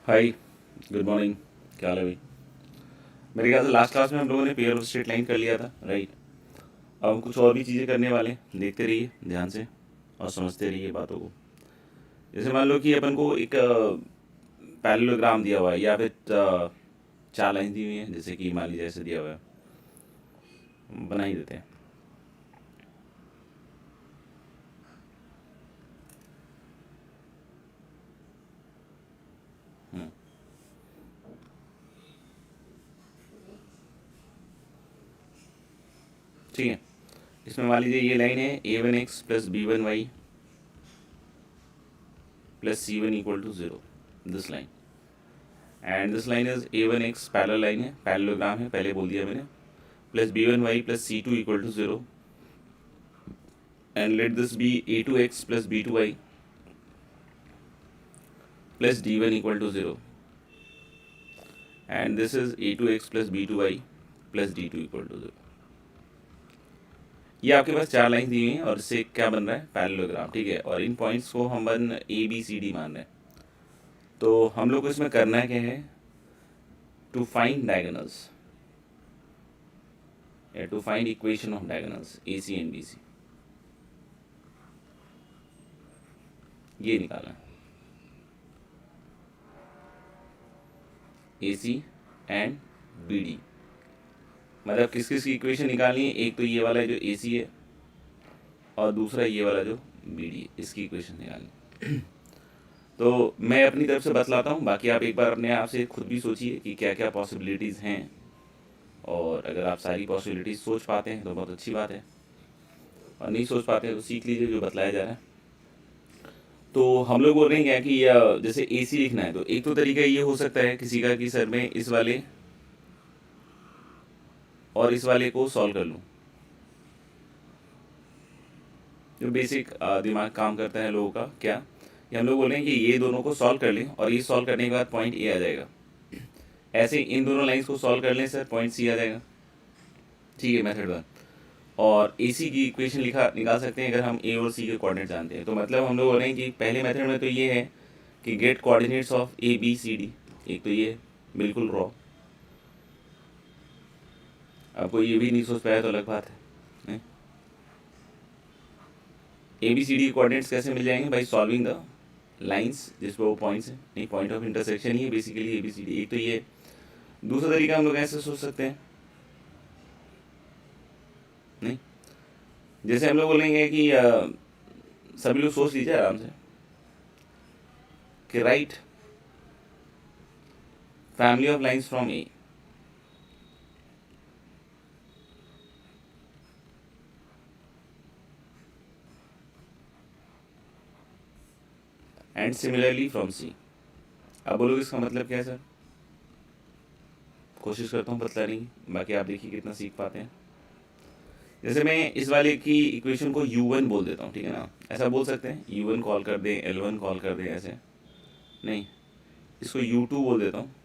हाय, good morning. क्या हाल है भाई? मेरे ख्याल से लास्ट क्लास में हम लोगों ने पेयर ऑफ स्ट्रेट लाइन कर लिया था, राइट? अब हम कुछ और भी चीज़ें करने वाले हैं, देखते रहिए ध्यान से और समझते रहिए बातों को। जैसे मान लो कि अपन को एक पैरेललोग्राम दिया हुआ है या फिर चार लाइन दी हुई है, जैसे कि मान लीजिए ऐसे दिया हुआ है, बना ही देते हैं। हम्म, ठीक है। इसमें मान लीजिए ये लाइन है a1x plus b1y plus c1 equal to zero, this line. And this line is a1x parallel line है, पैरेललोग्राम है, पहले बोल दिया मैंने, plus b1y plus c2 equal to zero. And let this be a2x plus b2y plus d1 equal to 0, and this is a2x plus b2y plus d2 equal to 0। ये आपके पास चार line दी हुई हैं और इससे क्या बन रहा है? पैरेललोग्राम, ठीक है। और इन पॉइंट्स को हम one A B C D मान रहे हैं। तो हम लोग को इसमें करना क्या है? टू फाइंड डायगोनल्स या to find equation of diagonals A C and B C, ये निकालना है। A C and B D मतलब किस किस की इक्वेशन निकालनी है? एक तो ये वाला जो ए सी है और दूसरा ये वाला जो बी डी है, इसकी इक्वेशन निकालनी। तो मैं अपनी तरफ से बतलाता हूँ, बाकी आप एक बार अपने आप से खुद भी सोचिए कि क्या क्या पॉसिबिलिटीज़ हैं। और अगर आप सारी पॉसिबिलिटीज़ सोच पाते हैं तो बहुत अच्छी बात है, और नहीं सोच पाते हैं तो सीख लीजिए जो बतलाया जा रहा है। तो हम लोग बोल रहे हैं क्या कि जैसे ए सी लिखना है, तो एक तो तरीका ये हो सकता है किसी का कि सर मैं इस वाले और इस वाले को सॉल्व कर लूँ। जो बेसिक दिमाग काम करता है लोगों का, क्या कि हम लोग बोल रहे हैं कि ये दोनों को सॉल्व कर लें और ये सॉल्व करने के बाद पॉइंट ए आ जाएगा। ऐसे इन दोनों लाइंस को सॉल्व कर लें सर, पॉइंट सी आ जाएगा। ठीक है, मेथड वन। और ए सी की इक्वेशन लिखा निकाल सकते हैं अगर हम ए और सी के कोऑर्डिनेट जानते हैं। तो मतलब हम लोग बोल रहे हैं कि पहले मेथड में तो ये है कि get coordinates of A B C D, एक तो ये बिल्कुल रॉ। आपको ये भी नहीं सोच पाया तो अलग बात है। A B C D coordinates कैसे मिल जाएंगे? बाई सॉल्विंग द लाइंस जिस पर वो पॉइंट्स हैं, नहीं पॉइंट ऑफ इंटरसेक्शन ही है basically A B C D. एक तो ये, दूसरा तरीका हम लोग ऐसे सोच सकते हैं, नहीं जैसे हम लोग बोलेंगे कि सभी लोग सोच लीजिए आराम से कि right family of lines from A and similarly from C. अब बोलोगे इसका मतलब क्या है सर? कोशिश करता हूँ बतलाने की, बाकी आप देखिए कितना सीख पाते हैं। जैसे मैं इस वाले की इक्वेशन को u1 बोल देता हूँ, ठीक है ना? ऐसा बोल सकते हैं u1 कॉल कर दें, l1 कॉल कर दें, ऐसे नहीं, इसको u2 बोल देता हूँ,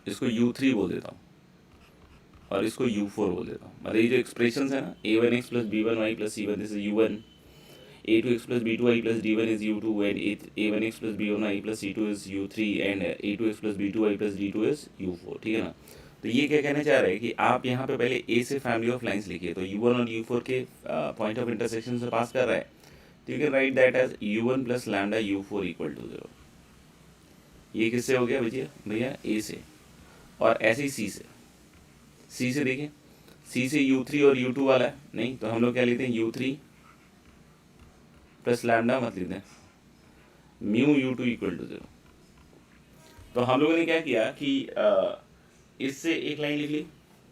इसको u3 बोल देता हूँ और इसको u4 बोल देता हूँ। मतलब ये जो एक्सप्रेशन है ना, a1x plus b1y plus c1, this is u1, a2x plus b2y plus d1 is u2, and a1x plus b1y plus c2 is u3, and a2x plus b2y plus d2 is u4, ठीक है ना? तो ये क्या कहना चाह रहा है कि आप यहाँ पे पहले ए से फैमिली ऑफ लाइंस लिखिए, तो u1 और u4 के पॉइंट ऑफ इंटरसेक्शन से पास कर रहा है, तो you can write that as u1 plus lambda u4 equal to 0। ये किससे हो गया भैया? भैया ए से। और ऐसे ही सी से देखिए, सी से u3 और u2 वाला है, नहीं तो हम लोग क्या लेते हैं u3 प्लस लैम्डा मत लेते हैं, म्यू u2 इक्वल टू 0। तो हम लोगों ने क्या किया कि इससे एक लाइन लिख ली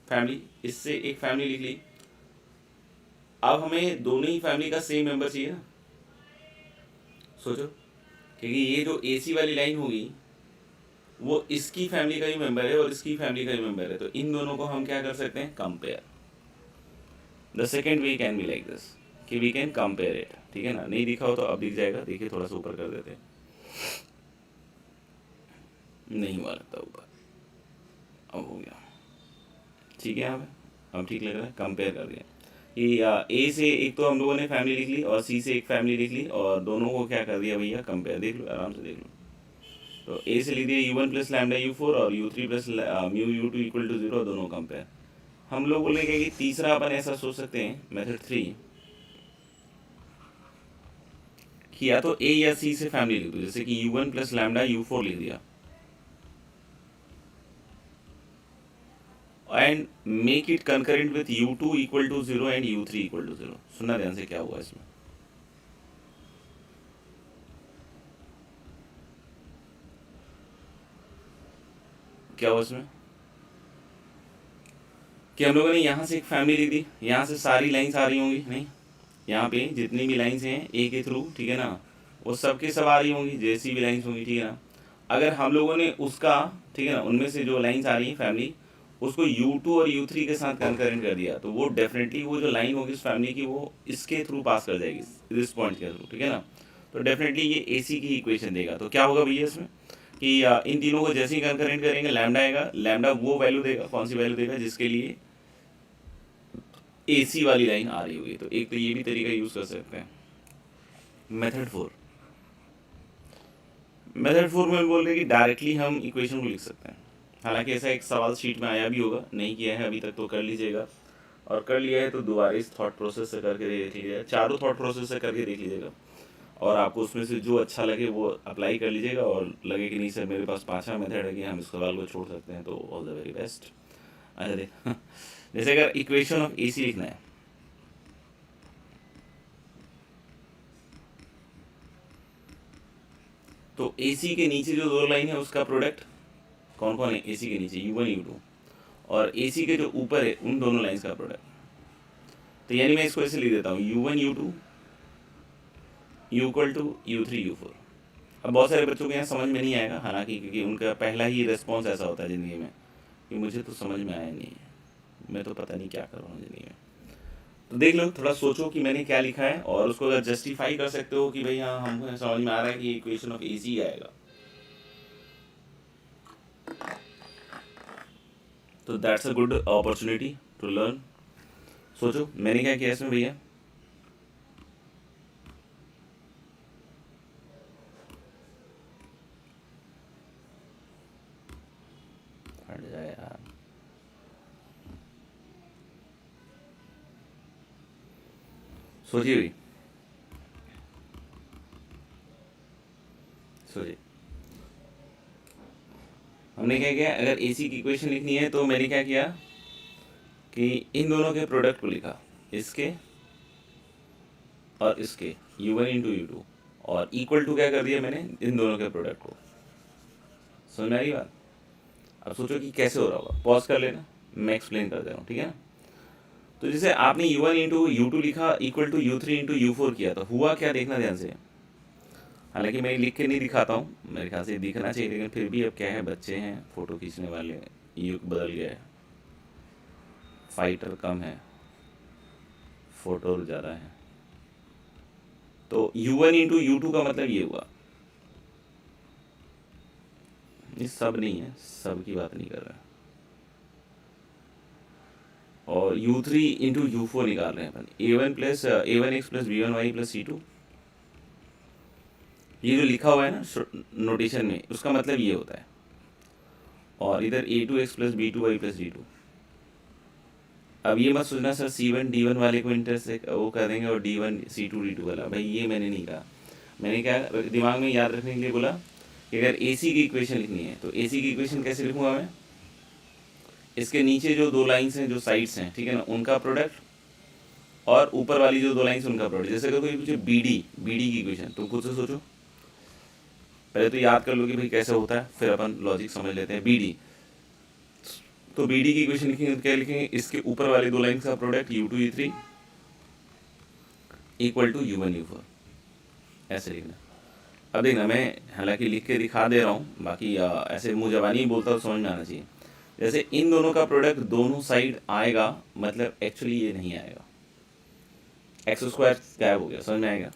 फैमिली, इससे एक फैमिली लिख ली। अब हमें दोनों ही फैमिली का सेम मेंबर चाहिए ना, सोचो, क्योंकि ये जो ए सी वाली लाइन होगी वो इसकी फैमिली का ही मेंबर है और इसकी फैमिली का ही मेंबर है, तो इन दोनों को हम क्या कर सकते हैं? Compare. The second way can be like this कि वी कैन कंपेयर इट, ठीक है ना? नहीं दिखा हो तो अब दिख जाएगा, देखिए थोड़ा सा ऊपर कर देते हैं, नहीं हुआ लगता ऊपर, अब हो गया, ठीक है। यहाँ पे अब ठीक लग रहा है, कंपेयर कर दिया कि ए से एक तो हम लोगों ने फैमिली लिख ली और सी से एक फैमिली लिख ली और दोनों को क्या कर दिया भैया? कंपेयर। देख लो आराम से देख लो, तो ए से लिख दिया u one plus lambda u four और u three plus mu u two equal to zero, दोनों कंपेयर। हम लोग बोलेंगे कि तीसरा अपन ऐसा सोच सकते हैं मेथड 3 कि या तो ए या सी से फैमिली लिख दो, जैसे कि u one plus lambda u four लिख दिया and make it concurrent with u two equal to zero and u three equal to zero. सुनना ध्यान से क्या हुआ इसमें। क्या हुआ इसमें कि हम लोगों ने यहाँ से एक फैमिली लिख दी, यहाँ से सारी लाइंस आ रही होंगी, नहीं यहाँ पे जितनी भी लाइंस हैं ए के थ्रू, ठीक है ना, वो सब के सब आ रही होंगी, जैसी भी लाइंस होंगी, ठीक है ना। अगर हम लोगों ने उसका, ठीक है ना, उनमें से जो लाइंस आ रही हैं फैमिली, उसको U2 और U3 के साथ कंकरेंट कर दिया, तो वो डेफिनेटली वो जो लाइन होगी उस फैमिली की वो इसके थ्रू पास कर जाएगी, इस पॉइंट के थ्रू, ठीक है ना। तो डेफिनेटली ये AC की इक्वेशन देगा। तो क्या होगा भैया इसमें कि इन तीनों को जैसे ही कंकरेंट करेंगे लैम्डा आएगा, लैम्डा वो वैल्यू देगा, कौन सी वैल्यू देगा, जिसके लिए AC वाली लाइन आ रही होगी। तो एक तो ये भी तरीका यूज़ कर सकते हैं। मेथड 4 में बोल रहे कि डायरेक्टली हम इक्वेशन को लिख सकते हैं। हालांकि ऐसा एक सवाल शीट में आया भी होगा, नहीं किया है अभी तक तो कर लीजिएगा, और कर लिया है तो दोबारा इस थॉट प्रोसेस से करके देख लीजिएगा, चारों थॉट प्रोसेस से करके देख लीजिएगा, और आपको उसमें से जो अच्छा लगे वो अप्लाई कर लीजिएगा, और लगे कि नहीं सर मेरे पास 5 मेथड है कि हम इस सवाल को छोड़ सकते हैं, तो ऑल द वेरी बेस्ट। अच्छा देख जैसे अगर इक्वेशन ऑफ AC लिखना है, तो AC के नीचे जो दो लाइन है उसका प्रोडक्ट कौन कौन है, AC के नीचे U1 U2, और AC के जो ऊपर है उन दोनों लाइंस का प्रोडक्ट। तो यानी मैं इसको ऐसे लिख देता हूँ U1 U2 equal to U3 U4। अब बहुत सारे बच्चों को यहाँ समझ में नहीं आएगा, हालांकि क्योंकि उनका पहला ही रिस्पॉन्स ऐसा होता है ज़िंदगी में कि मुझे तो समझ में आया नहीं है, मैं तो पता नहीं क्या कर रहा हूँ ज़िंदगी में। तो देख लो, थोड़ा सोचो कि मैंने क्या लिखा है, और उसको अगर जस्टिफाई कर सकते हो कि भाई हाँ हमको समझ में आ रहा है कि इक्वेशन ऑफ AC आएगा, तो that's a good opportunity to learn. सोचो मैंने क्या किया इसमें भैया, हट जाए यार, सोचिए भी, सोचिए हमने क्या किया। अगर AC की इक्वेशन लिखनी है तो मैंने क्या किया कि इन दोनों के प्रोडक्ट को लिखा, इसके और इसके, U1 इंटू U2, और इक्वल टू क्या कर दिया मैंने, इन दोनों के प्रोडक्ट को। समझ में आ रही बात। अब सोचो कि कैसे हो रहा होगा, पॉज कर लेना, मैं एक्सप्लेन कर दे रहा हूँ, ठीक है ना। तो जैसे आपने U1 इंटू U2 लिखा equal to U3 into U4 किया, तो हुआ क्या देखना ध्यान से। हालांकि मैं लिख के नहीं दिखाता हूँ, मेरे ख्याल से दिखना चाहिए, लेकिन फिर भी अब क्या है, बच्चे हैं, फ़ोटो खींचने वाले, युग बदल गया है, फाइटर कम है, फोटो ज़्यादा है। तो U1 इंटू U2 का मतलब ये हुआ, ये सब नहीं है, सब की बात नहीं कर रहा है, और U3 इंटू U4 निकाल रहे हैं अपन, A1 plus A1x plus B1y plus C2। ये जो लिखा हुआ है ना नोटेशन में, उसका मतलब ये होता है, और इधर A2x plus B2y plus D2। अब ये मत सोचना सर C1 D1 वाले को इंटरसेक्ट वो कर देंगे और D1 C2 D2 वाला, भाई ये मैंने नहीं कहा। मैंने क्या दिमाग में याद रखने के लिए बोला कि अगर AC की इक्वेशन लिखनी है तो AC की इक्वेशन कैसे लिखूंगा मैं, इसके नीचे जो दो लाइंस हैं, जो साइड्स हैं, ठीक है ना, उनका प्रोडक्ट, और ऊपर वाली जो दो लाइंस उनका प्रोडक्ट। जैसे अगर कोई पूछे BD की इक्वेशन, तुम खुद से सोचो, पहले तो याद कर लो कि भाई कैसे होता है, फिर अपन लॉजिक समझ लेते हैं। BD, तो BD की इक्वेशन लिखेंगे तो क्या लिखेंगे, इसके ऊपर वाले दो लाइंस का product U2 U3 equal to U1 U4, ऐसे लिखना। अब देखना, मैं हालांकि लिख के दिखा दे रहा हूँ, बाकी ऐसे मुँह जबानी ही बोलता तो समझ में आना चाहिए। जैसे इन दोनों का प्रोडक्ट दोनों साइड आएगा, मतलब एक्चुअली ये नहीं आएगा, एक्स स्क्वायर गायब हो गया, समझ में आएगा।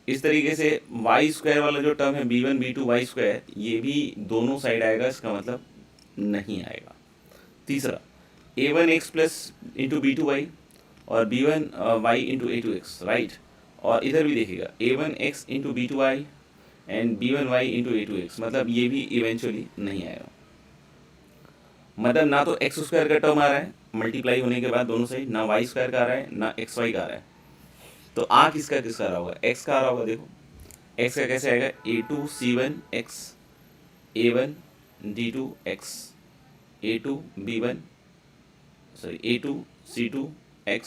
इस तरीके से वाई स्क्वायर वाला जो टर्म है B1 B2 वाई स्क्वायर, ये भी दोनों साइड आएगा, इसका मतलब नहीं आएगा। तीसरा A1x प्लस इंटू B2y और B1y इंटू A2x, राइट। और इधर भी देखिएगा A1x into B2y and b1y into a2x, मतलब ये भी इवेंचुअली नहीं आएगा। मतलब ना तो एक्स स्क्वायर का टर्म आ रहा है मल्टीप्लाई होने के बाद दोनों साइड, ना वाई स्क्वायर का आ रहा है, ना एक्स वाई का आ रहा है। तो आ किसका किसका आ रहा होगा, एक्स का आ रहा होगा। देखो एक्स का कैसे आएगा, a2c1x a1d2x a2b1 sorry a2c2x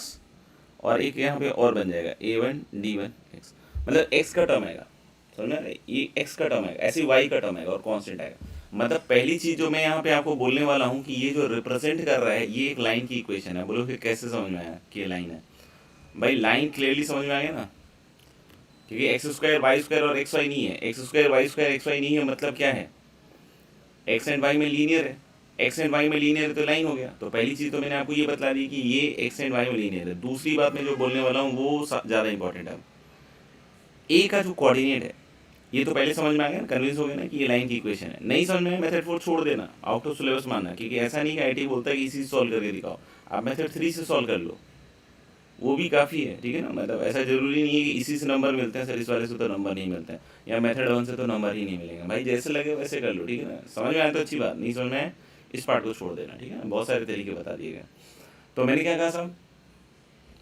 और एक यहाँ पे और बन जाएगा a1d1x, मतलब x का टर्म आएगा, समझ में? ये x का टर्म आएगा, ऐसे y का टर्म आएगा और कांस्टेंट आएगा। मतलब पहली चीज जो मैं यहाँ पे आपको बोलने वाला हूँ कि ये जो रिप्रेजेंट कर रहा है ये एक लाइन की इक्वेशन है। बोलो कि कैसे समझ में आया कि ये लाइन है? भाई लाइन क्लियरली समझ में आ गया ना, क्योंकि एक्स स्क्वायर वाई स्क्वायर और एक्स वाई नहीं है, x square y square x y नहीं है, मतलब क्या है, एक्स एंड वाई में लीनियर है, एक्स एंड वाई में लीनियर है तो लाइन हो गया। तो पहली चीज़ तो मैंने आपको ये बता दी कि ये एक्स एंड वाई में लीनियर है। दूसरी बात मैं जो बोलने वाला हूँ वो ज़्यादा इंपॉर्टेंट है। ए का जो कोऑर्डिनेट है ये तो पहले समझ में आ गया ना, कन्विंस हो गया ना कि ये लाइन की इक्वेशन है। नहीं समझ में मेथड 4 छोड़ देना, आउट ऑफ सिलेबस मानना, क्योंकि ऐसा नहीं कि आईटी बोलता है कि इसी से सॉल्व करके दिखाओ, आप मेथड 3 से सॉल्व कर लो, वो भी काफ़ी है, ठीक है ना। मतलब ऐसा जरूरी नहीं है कि इसी से नंबर मिलते हैं, सर इस वाले से तो नंबर नहीं मिलते हैं, या मेथड 1 से तो नंबर ही नहीं मिलेंगे। भाई जैसे लगे वैसे कर लो, ठीक है ना। समझ में आए तो अच्छी बात, नहीं समझ में आए इस पार्ट को छोड़ देना, ठीक है ना। बहुत सारे तरीके बता दिए गए। तो मैंने क्या कहा साहब,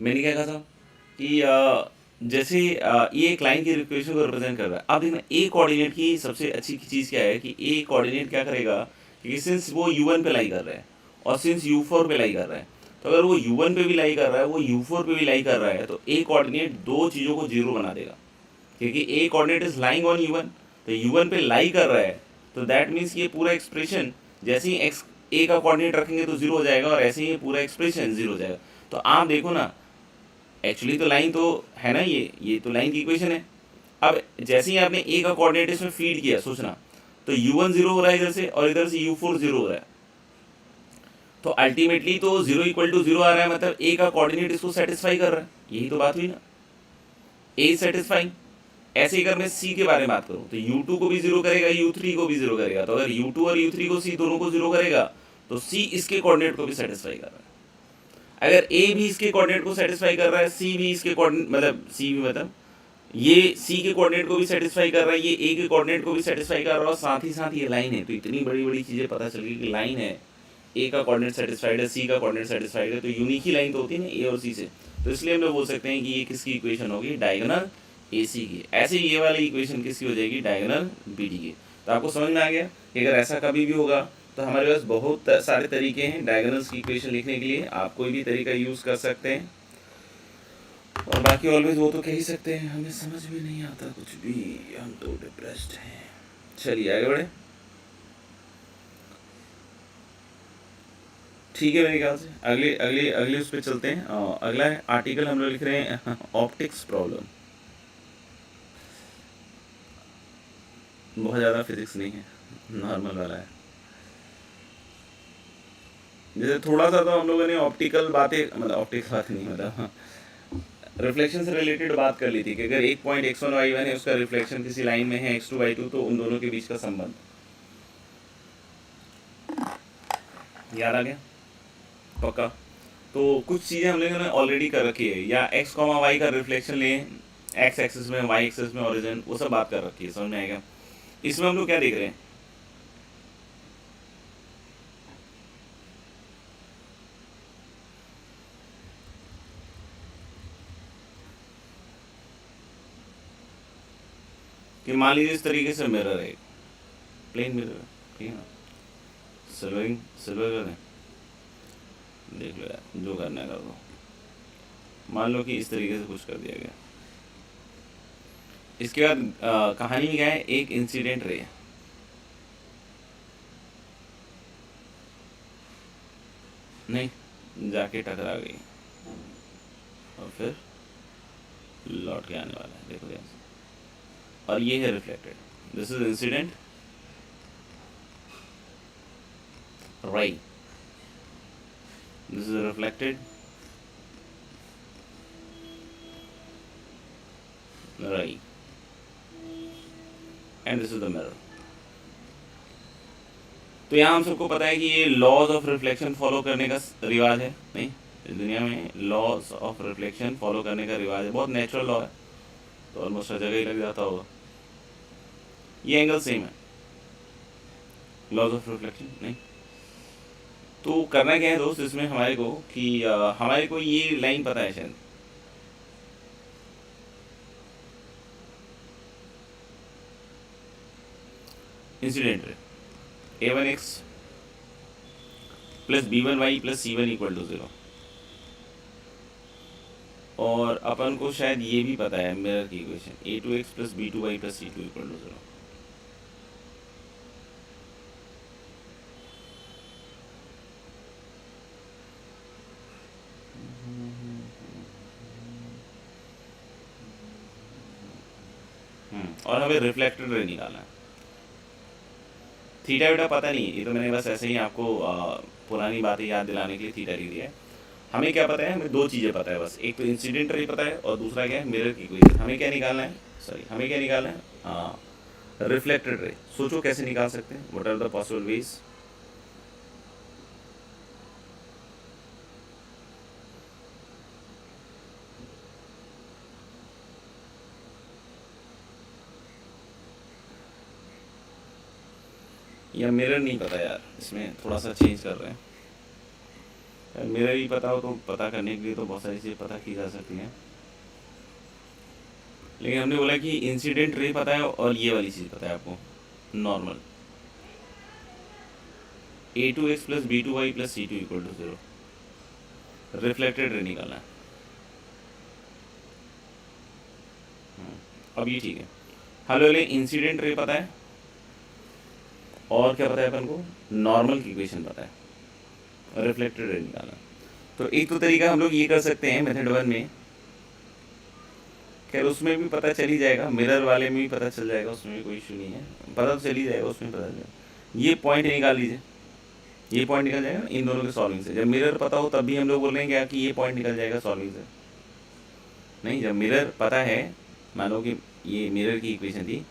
मैंने क्या कहा था कि जैसे ये एक लाइन की इक्वेशन को रिप्रेजेंट कर रहा है। अब देखना ए कोऑर्डिनेट की सबसे अच्छी चीज़ क्या है कि ए कोऑर्डिनेट क्या करेगा कि सिंस वो u1 पे लाई कर रहा है और सिंस u4 पे लाई कर रहा है, तो अगर वो u1 पे भी लाई कर रहा है, वो u4 पे भी लाई कर रहा है, तो ए कोऑर्डिनेट दो चीज़ों को जीरो बना देगा, क्योंकि A coordinate is lying on u1, तो u1 पे लाई कर रहा है, तो दैट मीन्स ये पूरा एक्सप्रेशन जैसे ही एक्स ए का कोऑर्डिनेट रखेंगे तो जीरो हो जाएगा, और ऐसे ही ये पूरा एक्सप्रेशन जीरो हो जाएगा। तो आप देखो ना, एक्चुअली तो लाइन तो है ना, ये तो लाइन की इक्वेशन है। अब जैसे ही आपने ए का कोऑर्डिनेट इसमें फीड किया, सोचना, तो u1 जीरो हो रहा है इधर से और इधर से u4 जीरो हो रहा है, तो अल्टीमेटली तो जीरो इक्वल टू जीरो आ रहा है, मतलब ए का कोऑर्डिनेट इसको सेटिस्फाई कर रहा है, यही तो बात हुई ना, ए सेटिस्फाइंग। ऐसे ही अगर मैं सी के बारे में बात करूं तो u2 को भी जीरो करेगा, u3 को भी जीरो करेगा, तो अगर u2 और u3 को सी दोनों को जीरो करेगा तो सी इसके कोऑर्डिनेट को भी सेटिस्फाई कर रहा है। अगर ए भी इसके कोऑर्डिनेट को सेटिस्फाई कर रहा है, सी भी इसके कोऑर्डिनेट मतलब सी भी मतलब ये सी के कोऑर्डिनेट को भी सेटिस्फाई कर रहा है, ये ए के कोऑर्डिनेट को भी सेटिस्फाई कर रहा है, और साथ ही साथ ये लाइन है। तो इतनी बड़ी बड़ी चीज़ें पता चल गई कि लाइन है, ए का कोऑर्डिनेट सेटिस्फाइड है, सी का कोऑर्डिनेट सेटिस्फाइड है, तो यूनिक ही लाइन तो होती है ना ए और सी से। तो इसलिए हम लोग बोल सकते हैं कि ये किसकी इक्वेशन होगी, डायगोनल ए सी की। ऐसे ये वाली इक्वेशन किसकी हो जाएगी, डायगोनल बी डी की। तो आपको समझ में आ गया कि अगर ऐसा कभी भी होगा तो हमारे पास बहुत सारे तरीके हैं डायगोनल्स की इक्वेशन लिखने के लिए, आप कोई भी तरीका यूज़ कर सकते हैं, और बाकी ऑलवेज वो तो कह ही सकते हैं हमें समझ में नहीं आता कुछ भी, हम तो डिप्रेस्ड हैं। चलिए आगे बढ़े, ठीक है। मेरे ख्याल से अगले अगले अगले उस पर चलते हैं। अगला आर्टिकल हम लोग लिख रहे हैं ऑप्टिक्स प्रॉब्लम। बहुत ज़्यादा फिजिक्स नहीं है, नॉर्मल वाला है। जैसे थोड़ा सा तो हम लोगों ने ऑप्टिकल बातें, मतलब ऑप्टिक्स बात नहीं, मतलब रिफ्लेक्शन से रिलेटेड बात कर ली थी कि अगर एक पॉइंट x1 y1 है, उसका रिफ्लेक्शन किसी लाइन में है x2 y2, तो उन दोनों के बीच का संबंध याद आ गया पक्का। तो कुछ चीज़ें हम लोगों ने ऑलरेडी कर रखी है, या x, y का रिफ्लेक्शन लें, x एक्सिस में, y एक्सिस में ओरिजिन, वो सब बात कर रखी है, समझ में आएगा। इसमें हम लोग क्या देख रहे हैं, कि मान लीजिए इस तरीके से मिरर है, प्लेन मिरर है, ठीक है ना, सिल्वरिंग सिल्वर कर दें, देख लो यार जो करना है कर लो। मान लो कि इस तरीके से कुछ कर दिया गया, इसके बाद कहानी में क्या है, एक इंसिडेंट रे नहीं जाके टकरा गई और फिर लौट के आने वाला है, देखो ध्यान से, और ये है reflected, this is incident ray, this is reflected ray, and this is the mirror। तो यहाँ हम सबको पता है कि ये लॉज ऑफ रिफ्लेक्शन फॉलो करने का रिवाज है, नहीं इस दुनिया में लॉज ऑफ रिफ्लेक्शन फॉलो करने का रिवाज है, बहुत नेचुरल लॉ है, तो ऑलमोस्ट हर जगह ही लग जाता होगा। ये एंगल सेम है, लॉज ऑफ रिफ्लेक्शन नहीं। तो करना क्या है दोस्त इसमें हमारे को कि हमारे को ये लाइन पता है शायद, incident ray a1x plus b1y plus c1 equal to 0। और अपन को शायद ये भी पता है मिरर की equation a2x plus b2y plus c2 equal to 0। और हमें रिफ्लेक्टेड रे निकालना है। थीटा वीटा पता नहीं, ये तो मैंने बस ऐसे ही आपको पुरानी बातें याद दिलाने के लिए थीटा लिख दिया है। हमें क्या पता है, हमें दो चीज़ें पता है बस, एक तो इंसिडेंट रे पता है और दूसरा क्या है मिरर की इक्वेशन। हमें क्या निकालना है, सॉरी हमें क्या निकालना है, हाँ रिफ्लेक्टेड रे। सोचो कैसे निकाल सकते हैं, what are the possible ways. या मिरर नहीं पता यार, इसमें थोड़ा सा चेंज कर रहे हैं यार। मिरर ही पता हो तो पता करने के लिए तो बहुत सारी चीज़ें पता की जा सकती हैं, लेकिन हमने बोला कि इंसिडेंट रे पता है और ये वाली चीज़ पता है आपको, normal a2x plus b2y plus c2 equal to 0। Reflected ray निकालना है। अब ये ठीक है, हेलो ले इंसिडेंट रे पता है और क्या पता है अपन को, नॉर्मल की इक्वेशन पता है, रिफ्लेक्टेड रे निकालना। तो एक तो तरीका हम लोग ये कर सकते हैं मेथड 1 में, खैर उसमें भी पता चल ही जाएगा, मिरर वाले में भी पता चल जाएगा, उसमें भी कोई इशू नहीं है, पता तो चल ही जाएगा, उसमें पता चल जाएगा। ये पॉइंट निकाल लीजिए, ये पॉइंट निकल जाएगा इन दोनों के सॉल्विंग से। जब मिरर पता हो तब भी हम लोग बोल रहे हैं क्या कि ये पॉइंट निकल जाएगा सॉल्विंग से, नहीं जब मिरर पता है, मान लो कि ये मिरर की इक्वेशन थी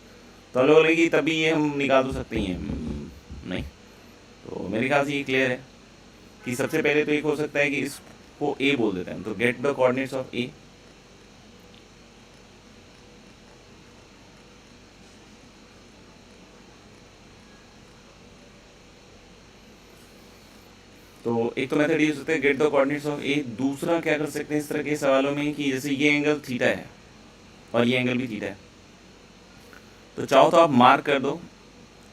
तो हम लोग बोलेंगे तभी ये हम निकाल तो सकते ही हैं, नहीं। तो मेरे ख्याल से ये क्लियर है कि सबसे पहले तो एक हो सकता है कि इसको ए बोल देते हैं, तो गेट द कोऑर्डिनेट्स ऑफ ए। तो एक तो मेथड ये हो सकता है गेट द कोऑर्डिनेट्स ऑफ ए। दूसरा क्या कर सकते हैं इस तरह के सवालों में कि जैसे ये एंगल थीटा है और ये एंगल भी थीटा है, तो चाहो तो आप मार्क कर दो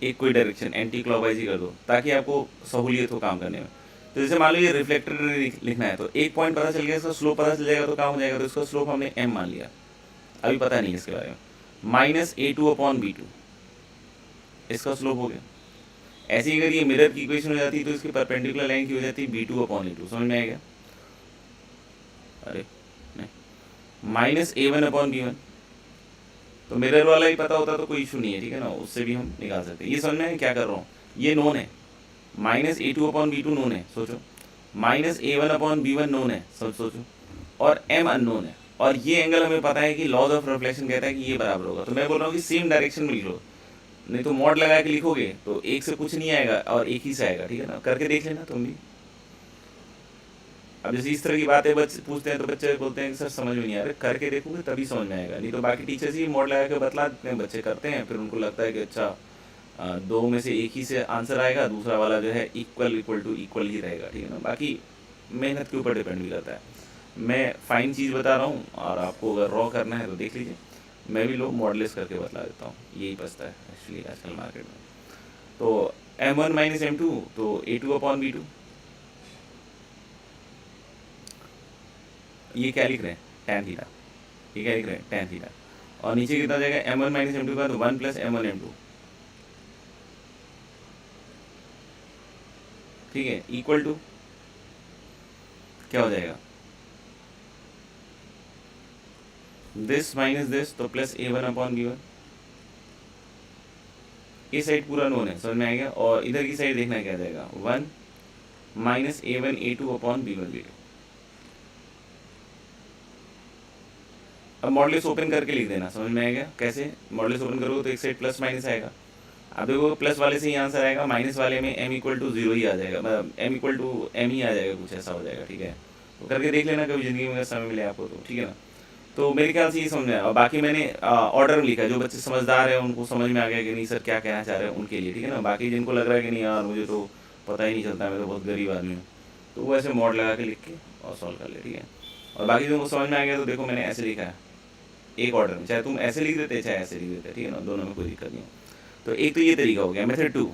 एक कोई डायरेक्शन, एंटी क्लॉकवाइज ही कर दो ताकि आपको सहूलियत हो काम करने में। तो जैसे मान लो ये रिफ्लेक्टेड लिखना है, तो एक पॉइंट पता चल गया, इसका स्लोप पता चल जाएगा तो काम हो जाएगा। तो इसका स्लोप हमने m मान लिया, अभी पता नहीं है इसके बारे में, माइनस a2/b2 इसका स्लोप हो गया। ऐसे ही अगर ये मिरर की इक्वेशन हो जाती तो इसकी परपेंडिकुलर लाइन की हो जाती b2/a2, समझ में आएगा? अरे नहीं, माइनस a1/b1, तो मिरर वाला ही पता होता तो कोई इशू नहीं है, ठीक है ना, उससे भी हम निकाल सकते हैं। ये समझ में क्या कर रहा हूँ, ये नोन है, माइनस a2/b2 नोन है, सोचो, माइनस a1/b1 नोन है, सोचो, और m अननोन है। और ये एंगल हमें पता है कि लॉज ऑफ रिफ्लेक्शन कहता है कि ये बराबर होगा। तो मैं बोल रहा हूँ कि सेम डायरेक्शन में लिख लो, नहीं तो मॉड लगा के लिखोगे तो एक से कुछ नहीं आएगा और एक ही से आएगा, ठीक है ना, करके देख लेना तुम भी। अब जैसे इस तरह की बातें बच्चे पूछते हैं तो बच्चे बोलते हैं कि सर समझ में नहीं आ रहा, करके देखोगे तभी समझ में आएगा, नहीं तो बाकी टीचर्स ही मॉड लगा के बतला देते हैं, बच्चे करते हैं, फिर उनको लगता है कि अच्छा दो में से एक ही से आंसर आएगा, दूसरा वाला जो है इक्वल टू इक्वल ही रहेगा, ठीक है ना। बाकी मेहनत के ऊपर डिपेंड भी करता है। मैं फाइन चीज़ बता रहा हूँ और आपको अगर रॉ करना है तो देख लीजिए, मैं भी लोग मॉडलेस करके बतला देता हूँ, यही बचता है एक्चुअली आजकल मार्केट में। तो m1 माइनस m2, तो a2/b2, ये क्या लिख रहे हैं, tan थीटा, ये क्या लिख रहे हैं, tan थीटा, और नीचे कितना जाएगा m1 माइनस m2 का, तो 1 प्लस m1 m2, ठीक है, इक्वल टू क्या हो जाएगा, दिस माइनस दिस, तो प्लस a1/b1। ये साइड पूरा नोन है, समझ में आएगा, और इधर की साइड देखना क्या जाएगा, 1 माइनस a1 a2/b1 अब मॉडलेस ओपन करके लिख देना, समझ में आएगा कैसे। मॉडलेस ओपन करोगे तो एक साइड प्लस माइनस आएगा, अब देखो प्लस वाले से ही आंसर आएगा, माइनस वाले में m इक्वल टू 0 ही आ जाएगा, मतलब m इक्वल टू m ही आ जाएगा, कुछ ऐसा हो जाएगा, ठीक है। तो करके देख लेना कभी ज़िंदगी में समय मिले आपको तो, ठीक है ना। तो मेरे ख्याल से ये समझ में आया। और बाकी मैंने ऑर्डर में लिखा है, जो बच्चे समझदार हैं उनको समझ में आ गया कि नहीं सर क्या कहना चाह रहे हैं उनके लिए, ठीक है ना। बाकी जिनको लग रहा है कि नहीं यार मुझे तो पता ही नहीं चलता, मैं तो बहुत गरीब आदमी हूँ, तो वो ऐसे मॉड लगा के लिख के और सॉल्व कर ले, ठीक है। और बाकी जिनको समझ में आ गया तो देखो मैंने ऐसे लिखा है एक ऑर्डर में, चाहे तुम ऐसे लिख देते चाहे ऐसे लिख देते, ठीक है ना, दोनों में कोई दिक्कत नहीं है। तो एक तो ये तरीका हो गया। मेथड 2,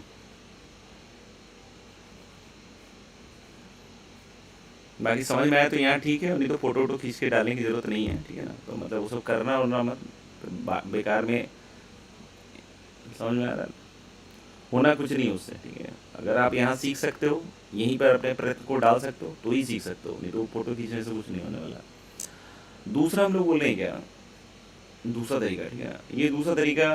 बाकी समझ में आया तो यहाँ ठीक है, नहीं तो फोटो वोटो खींच के डालने की ज़रूरत नहीं है, ठीक है ना। तो मतलब वो सब करना और ना मत, तो बेकार में। समझ में आ रहा है, होना कुछ नहीं उससे, ठीक है। अगर आप यहाँ सीख सकते हो, यहीं पर अपने प्रयत्न को डाल सकते हो तो ही सीख सकते हो, नहीं तो फोटो खींचने से कुछ नहीं होने वाला। दूसरा हम लोग बोल रहे हैं क्या, दूसरा तरीका, ठीक है ना। ये दूसरा तरीका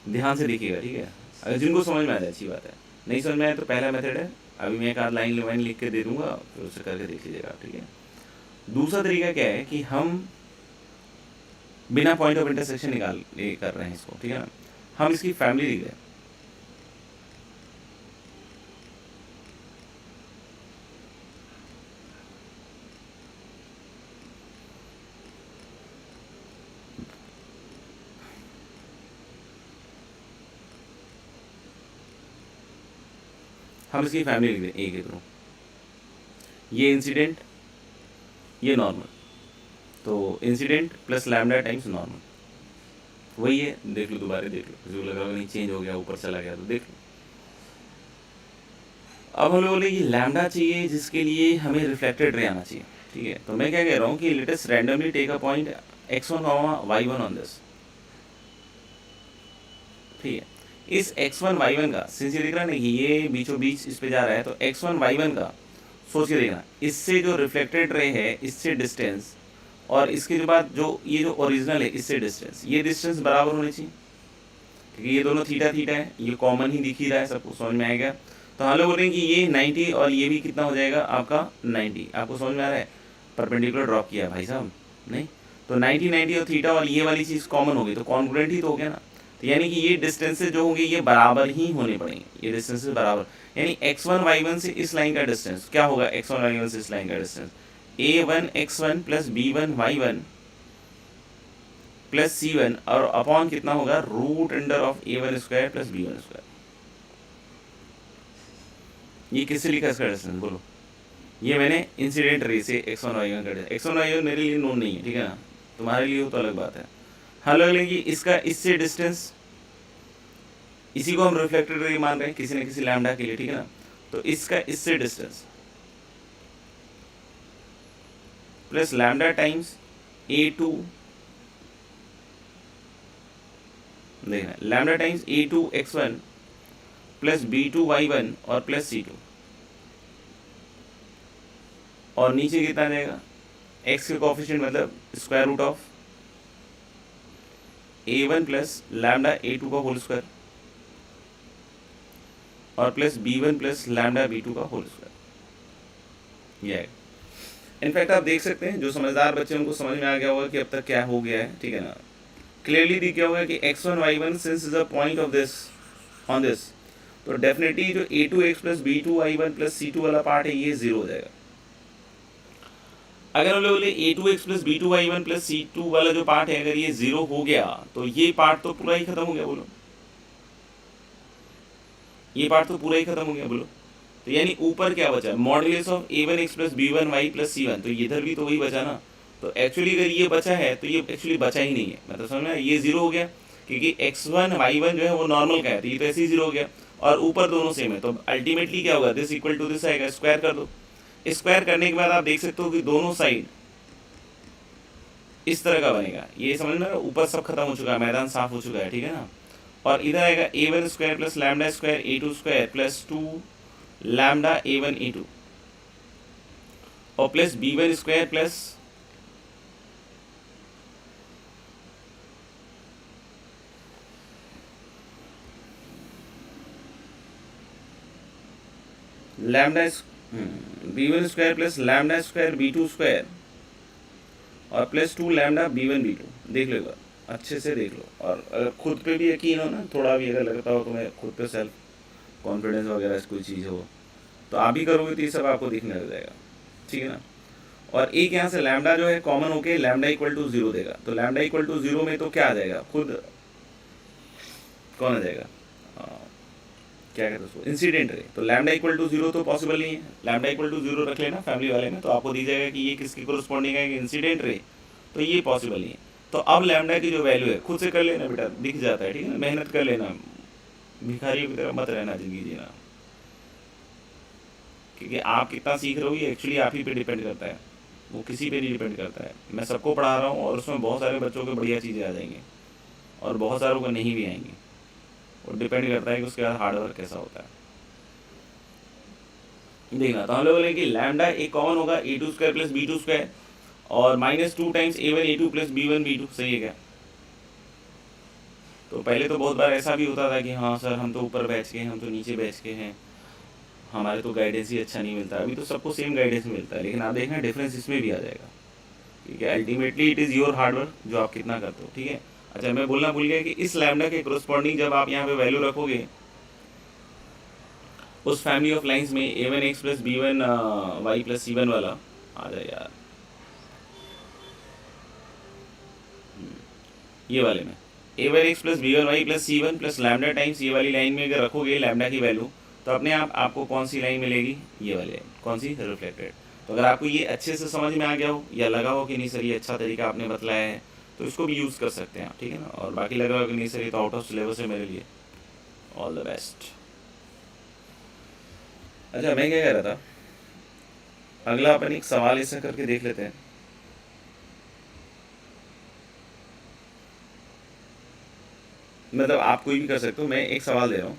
ध्यान से देखिएगा, ठीक है। अगर जिनको समझ में आ जाए अच्छी बात है, नहीं समझ में आए तो पहला मेथड है, अभी मैं एक आध लाइन वाइन लिख के दे दूंगा, फिर उससे करके देख लीजिएगा, ठीक है। दूसरा तरीका क्या है कि हम बिना पॉइंट ऑफ इंटरसेक्शन निकाल ये कर रहे हैं इसको, ठीक है ना। हम इसकी फैमिली लिख रहे हैं। हम इसकी फैमिली लिख रहे हैं, ए के थ्रू, ये इंसिडेंट ये नॉर्मल, तो incident plus lambda times normal वही है। देख लो दोबारा, देख लो, किसी को लग रहा है नहीं चेंज हो गया ऊपर चला गया, तो देख लो। अब हम लोग बोले ये लैम्डा चाहिए जिसके लिए हमें रिफ्लेक्टेड रे आना चाहिए, ठीक है। तो मैं क्या कह रहा हूँ कि let us randomly take a point x1 y1 on this, ठीक है। इस x1 y1 का, सिंस ये दिख रहा है ना कि ये बीचों बीच इस पे जा रहा है, तो x1 y1 का सोच के देखना, इससे जो रिफ्लेक्टेड रे है इससे डिस्टेंस, और इसके जो बाद जो ये जो ओरिजिनल है इससे डिस्टेंस, ये डिस्टेंस बराबर होने चाहिए, क्योंकि ये दोनों थीटा थीटा है, ये कॉमन ही दिख ही रहा है, सबको समझ में आएगा। तो हम लोग बोल रहे हैं कि ये 90 और ये भी कितना हो जाएगा आपका 90, आपको समझ में आ रहा है। परपेंडिकुलर ड्रॉप किया है भाई साहब, नहीं तो 90 90 और थीटा और ये वाली चीज़ कॉमन हो गई तो कॉन्ग्रुएंट ही तो हो गया ना। तो यानी कि ये डिस्टेंसेज जो होंगे ये बराबर ही होने पड़ेंगे, ये डिस्टेंसेज बराबर, यानी x1 y1 से इस लाइन का डिस्टेंस क्या होगा, x1 y1 से इस लाइन का distance a1 x1 plus b1 y1 plus c1 और अपॉन कितना होगा, root under of a1 square plus b1 square. ये किससे लिखा इसका डिस्टेंस बोलो, ये मैंने इंसिडेंट रे से x1 y1 का डिस्टेंस, x1 y1 मेरे लिए नोन नहीं है, ठीक है ना, तुम्हारे लिए हो तो अलग बात है। हाँ लग लेंगी इसका इससे डिस्टेंस, इसी को हम रिफ्लेक्टेड रे मान रहे हैं किसी न किसी लैम्डा के लिए, ठीक है ना। तो इसका इससे distance plus lambda times a2, देखना lambda times a2 x1 plus b2 y1 और प्लस c2, और नीचे कितना जाएगा x के कोफिशिएंट मतलब square root of a1 plus lambda a2 का होल स्क्वायर और plus b1 plus lambda b2 का होल स्क्वायर, ये है। इनफैक्ट आप देख सकते हैं जो समझदार बच्चे उनको समझ में आ गया होगा कि अब तक क्या हो गया है, ठीक है ना। क्लियरली दिख गया होगा कि x1 y1 since is a point of this on this, तो डेफिनेटली जो a2x plus b2 y1 plus c2 वाला पार्ट है ये जीरो हो जाएगा। अगर हम लोग बोले a2x plus b2 y1 plus c2 वाला जो पार्ट है अगर ये जीरो हो गया तो ये पार्ट तो पूरा ही खत्म हो गया, बोलो ये पार्ट तो पूरा ही खत्म हो गया, बोलो। तो यानी ऊपर क्या बचा, modulus of a1x plus b1y plus c1, तो इधर भी तो वही बचा ना। तो एक्चुअली अगर ये बचा है तो ये एक्चुअली बचा ही नहीं है, मतलब समझ में, ये जीरो हो गया क्योंकि x1 y1 जो है वो नॉर्मल का है, तो ये तो ऐसे ही जीरो हो गया, और ऊपर दोनों सेम है, तो अल्टीमेटली क्या होगा, दिस इक्वल टू दिस आएगा, स्क्वायर कर दो। स्क्वायर करने के बाद आप देख सकते हो कि दोनों साइड इस तरह का बनेगा, ये समझ में, ऊपर सब खत्म हो चुका है, मैदान साफ हो चुका है, ठीक है ना। और इधर आएगा a1 square plus lambda square a2 square plus 2 lambda a1 a2 और plus b1 square plus lambda b1 square plus lambda square b2 square और प्लस 2 लैम्डा b1 b2। देख लो एक बार अच्छे से देख लो, और अगर खुद पे भी यकीन हो ना, थोड़ा भी अगर लगता हो तुम्हें खुद पे सेल्फ कॉन्फिडेंस वगैरह कोई चीज़ हो तो आप भी करोगे तो ये सब आपको दिखने लग जाएगा, ठीक है ना। और एक यहाँ से लैम्डा जो है कॉमन होके लैम्डा इक्वल टू 0 देगा। तो लैम्डा इक्वल टू 0 में तो क्या आ जाएगा, खुद कौन आ जाएगा, क्या कहते हैं उसको, इंसिडेंट रे। तो लैम्डा इक्वल टू 0 तो पॉसिबल नहीं है, लैम्डा इक्वल टू 0 रख लेना फैमिली वाले में, तो आपको दी जाएगा कि ये किसके कोरस्पॉन्डिंग है, इंसिडेंट रे, तो ये पॉसिबल नहीं है। तो अब लैम्डा की जो वैल्यू है खुद से कर लेना बेटा, दिख जाता है, ठीक है ना, मेहनत कर लेना, भिखारियों की तरह मत रहना जिंदगी जीना, क्योंकि आप कितना सीख रहे हो ये एक्चुअली आप ही पे डिपेंड करता है, वो किसी पे नहीं डिपेंड करता है। मैं सबको पढ़ा रहा हूँ और उसमें बहुत सारे बच्चों को बढ़िया चीज़ें आ जाएंगी और बहुत सारों को नहीं भी आएंगी, और डिपेंड करता है कि उसके बाद हार्डवर्क कैसा होता है। देखना, तो हम लोग बोले कि लैम्डा एक कॉमन होगा a2 square plus b2 square और -2 times a1 a2 plus b1 b2, सही है क्या। तो पहले तो बहुत बार ऐसा भी होता था कि हाँ सर हम तो ऊपर बैच के हैं, हम तो नीचे बैच के हैं, हमारे तो गाइडेंस ही अच्छा नहीं मिलता। अभी तो सबको सेम गाइडेंस मिलता है, लेकिन आप देखना डिफरेंस इसमें भी आ जाएगा, ठीक है। Ultimately it is your hard work जो आप कितना करते हो, ठीक है। अच्छा, मैं बोलना भूल गया कि इस लैम्डा के कोरस्पॉन्डिंग जब आप यहाँ पे वैल्यू रखोगे उस फैमिली ऑफ लाइंस में a1x plus b1 y plus c1 वाला आ जाए यार, ये वाले में a1x plus b1 y plus c1 plus lambda times ये वाली लाइन में अगर रखोगे लैम्डा की वैल्यू, तो अपने आप आपको कौन सी लाइन मिलेगी, ये वाली लाइन, कौन सी, रिफ्लेक्टेड। तो अगर आपको ये अच्छे से समझ में आ गया हो या लगा हो कि नहीं सर ये अच्छा तरीका आपने बतलाया है, तो इसको भी यूज़ कर सकते हैं आप, ठीक है ना। और बाकी लगा हो कि नहीं सर ये तो आउट ऑफ सिलेबस है मेरे लिए, ऑल द बेस्ट। अच्छा, मैं क्या कह रहा था, अगला अपन एक सवाल ऐसा करके देख लेते हैं। मतलब आप कोई भी कर सकते हो, मैं एक सवाल दे रहा हूँ।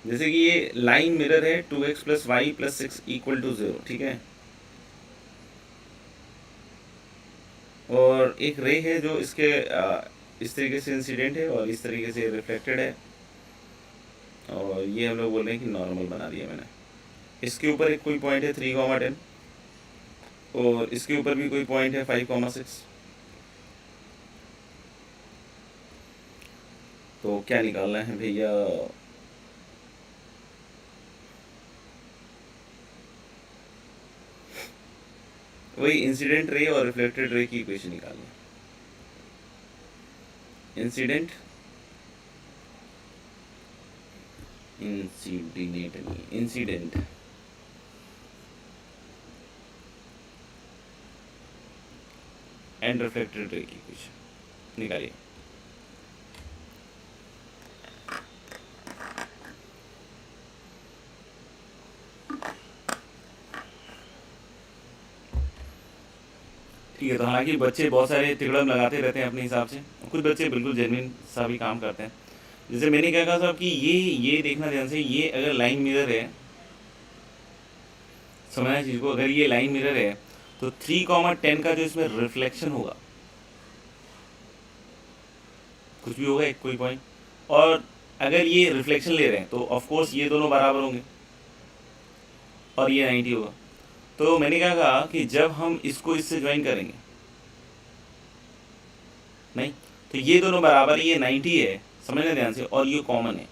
जैसे कि ये लाइन मिरर है 2x plus y plus 6 equal to 0, ठीक है। और एक रे है जो इसके इस तरीके से इंसिडेंट है और इस तरीके से रिफ्लेक्टेड है, और ये हम लोग बोल रहे हैं कि नॉर्मल बना दिया मैंने। इसके ऊपर एक कोई पॉइंट है 3,10 और इसके ऊपर भी कोई पॉइंट है 5,6। तो क्या निकालना है भैया, वही इंसिडेंट रे और रिफ्लेक्टेड रे की इक्वेशन निकालनी है। Incident incident and reflected ray की इक्वेशन निकालिए। ठीक है, तो हालांकि बच्चे बहुत सारे तिकड़म लगाते रहते हैं अपने हिसाब से, कुछ बच्चे बिल्कुल जेन्युइन सा भी काम करते हैं। जैसे मैंने क्या कहा साहब कि ये देखना ध्यान से, ये अगर लाइन मिरर है, समझना चीज़ को, अगर ये लाइन मिरर है तो 3,10 का जो इसमें रिफ्लेक्शन होगा, कुछ भी होगा एक कोई पॉइंट, और अगर ये रिफ्लेक्शन ले रहे हैं तो ऑफ कोर्स ये दोनों बराबर होंगे और ये 90 होगा। तो मैंने क्या कहा कि जब हम इसको इससे ज्वाइन करेंगे, नहीं तो ये दोनों बराबर, ये 90 है, समझना ध्यान से, और ये कॉमन है,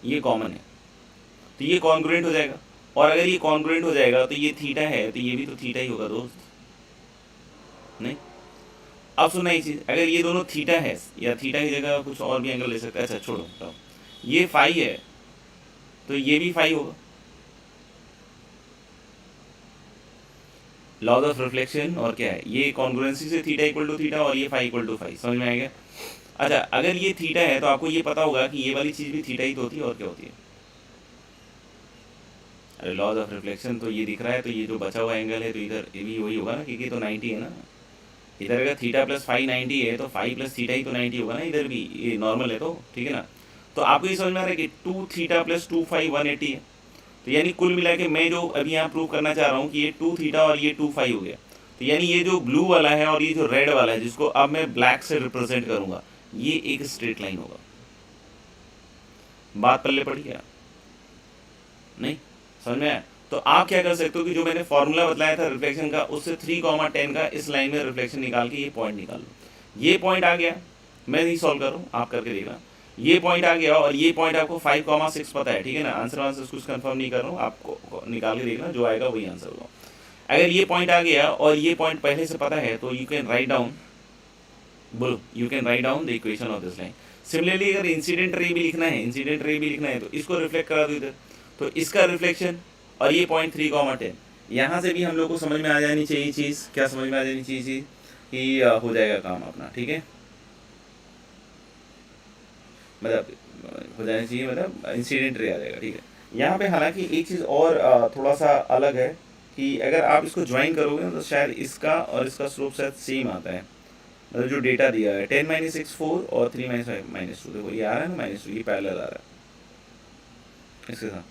ये कॉमन है, तो ये कॉन्ग्रुएंट हो जाएगा। और अगर ये कॉन्ग्रुएंट हो जाएगा तो ये थीटा है तो ये भी तो थीटा ही होगा दोस्त, नहीं। अब सुनना एक चीज़, अगर ये दोनों थीटा है या थीटा की जगह कुछ और भी एंगल ले सकता है, अच्छा छोड़ो बताओ, ये फाई है तो ये भी फाई होगा, लॉज ऑफ रिफ्लेक्शन, और क्या है, ये कॉन्ग्रुएंसी से थीटा इक्वल टू थीटा और ये फाई इक्वल टू फाई, समझ में आएगा। अच्छा, अगर ये थीटा है तो आपको ये पता होगा कि ये वाली चीज़ भी थीटा ही तो होती है, और क्या होती है, अरे लॉज ऑफ रिफ्लेक्शन तो ये दिख रहा है, तो ये जो बचा हुआ एंगल है तो इधर ये भी वही होगा ना, क्योंकि तो 90 है ना, इधर अगर थीटा प्लस फाई 90 है तो फाई प्लस थीटा ही तो 90 होगा ना, इधर भी ये नॉर्मल है, तो ठीक है ना। तो आपको ये समझ में आ रहा है कि 2 थीटा प्लस 2 फाई 180 है, तो यानी कुल मिला के मैं जो अभी यहाँ प्रूव करना चाह रहा हूँ कि ये 2 थीटा और ये 2 फाई हो गया, तो यानी ये जो ब्लू वाला है और ये जो रेड वाला है जिसको अब मैं ब्लैक से रिप्रेजेंट करूँगा, ये एक स्ट्रेट लाइन होगा। बात पल्ले पड़ी क्या, नहीं समझ में आया। तो आप क्या कर सकते हो कि जो मैंने फॉर्मूला बताया था रिफ्लेक्शन का, उससे 3,10 का इस लाइन में रिफ्लेक्शन निकाल के ये पॉइंट निकाल लो। ये पॉइंट आ गया, मैं नहीं सॉल्व कर रहा हूँ, आप करके देखना। ये पॉइंट आ गया और ये पॉइंट आपको 5,6 पता है, ठीक है ना। आंसर आंसर कुछ कंफर्म नहीं कर रहा हूँ, आपको निकाल के देखना, जो आएगा वही आंसर होगा। अगर ये पॉइंट आ गया और ये पॉइंट पहले से पता है तो यू कैन राइट डाउन, बोलो, you can write down the equation of this line. Similarly अगर इंसिडेंट रे भी लिखना है, इंसिडेंट रे भी लिखना है तो इसको रिफ्लेक्ट करा दो इधर, तो इसका रिफ्लेक्शन और ये पॉइंट 3,10, यहाँ से भी हम लोग को समझ में आ जानी चाहिए चीज़, क्या समझ में आ जानी चाहिए चीज़ कि हो जाएगा काम अपना, ठीक है, मतलब हो जाना चाहिए, मतलब इंसिडेंट रे आ जाएगा, ठीक है। यहाँ पे हालांकि एक चीज़ और थोड़ा सा अलग है कि अगर आप इसको ज्वाइन करोगे ना तो शायद इसका और इसका स्लोप शायद सेम आता है, मतलब जो डेटा दिया है 10 - 6 4 और 3 - 5 - 2, देखो ये आ रहा है ना -2, ये पैरेलल आ रहा है इसके साथ।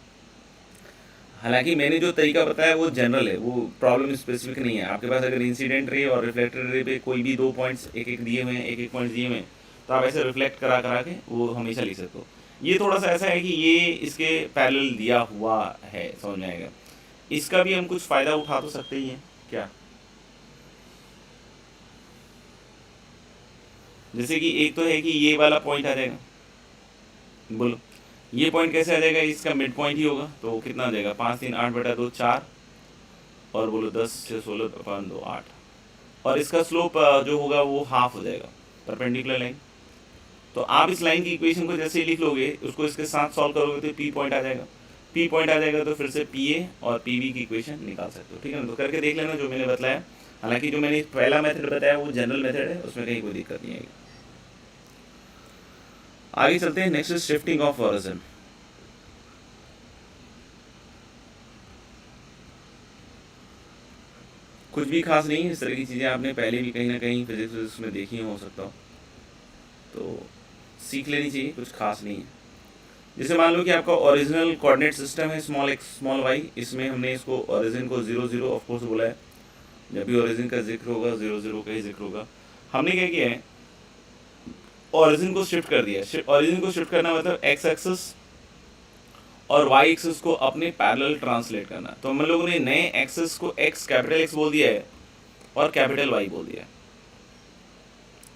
हालांकि मैंने जो तरीका बताया वो जनरल है, वो प्रॉब्लम स्पेसिफिक नहीं है। आपके पास अगर इंसिडेंट रे और रिफ्लेक्टेड रे पे कोई भी 2 पॉइंट्स एक एक दिए हुए हैं, एक एक पॉइंट दिए हुए हैं, तो आप ऐसे रिफ्लेक्ट करा करा के वो हमेशा लिख सकते हो। ये थोड़ा सा ऐसा है कि ये इसके पैरेलल दिया हुआ है, समझ में आएगा। इसका भी हम कुछ फ़ायदा उठा तो सकते ही हैं क्या, जैसे कि एक तो है कि ये वाला पॉइंट आ जाएगा, बोलो ये पॉइंट कैसे आ जाएगा, इसका मिड पॉइंट ही होगा, तो कितना आ जाएगा 5 3 8/2 4, और बोलो 10 6 16 5 2 8, और इसका स्लोप जो होगा वो हाफ हो जाएगा, परपेंडिकुलर लाइन। तो आप इस लाइन की इक्वेशन को जैसे ही लिख लोगे, उसको इसके साथ सॉल्व करोगे तो पी पॉइंट आ जाएगा, पी पॉइंट आ जाएगा तो फिर से पी ए और पी बी की इक्वेशन निकाल सकते हो, ठीक है ना। तो करके देख लेना जो मैंने बताया। हालांकि जो मैंने पहला मेथड बताया वो जनरल मेथड है, उसमें कहीं कोई दिक्कत नहीं आएगी। आगे चलते हैं, नेक्स्ट शिफ्टिंग ऑफ ऑरिजिन। कुछ भी खास नहीं है, इस तरह की चीज़ें आपने पहले भी कहीं ना कहीं फिजिक्स में देखी हो सकता हो, तो सीख लेनी चाहिए, कुछ खास नहीं है। जैसे मान लो कि आपका ओरिजिनल कोऑर्डिनेट सिस्टम है स्मॉल एक्स स्मॉल वाई, इसमें हमने इसको ओरिजिन को 0 0 ऑफ कोर्स बोला है, जब भी ओरिजिन का जिक्र होगा 0 0 का ही जिक्र होगा। हमने क्या किया है, ओरिजिन को शिफ्ट कर दिया। ओरिजिन को शिफ्ट करना मतलब एक्स एक्सिस और वाई एक्सिस को अपने पैरेलल ट्रांसलेट करना। तो हम लोगों ने नए एक्सिस को एक्स कैपिटल एक्स बोल दिया है और कैपिटल वाई बोल दिया है।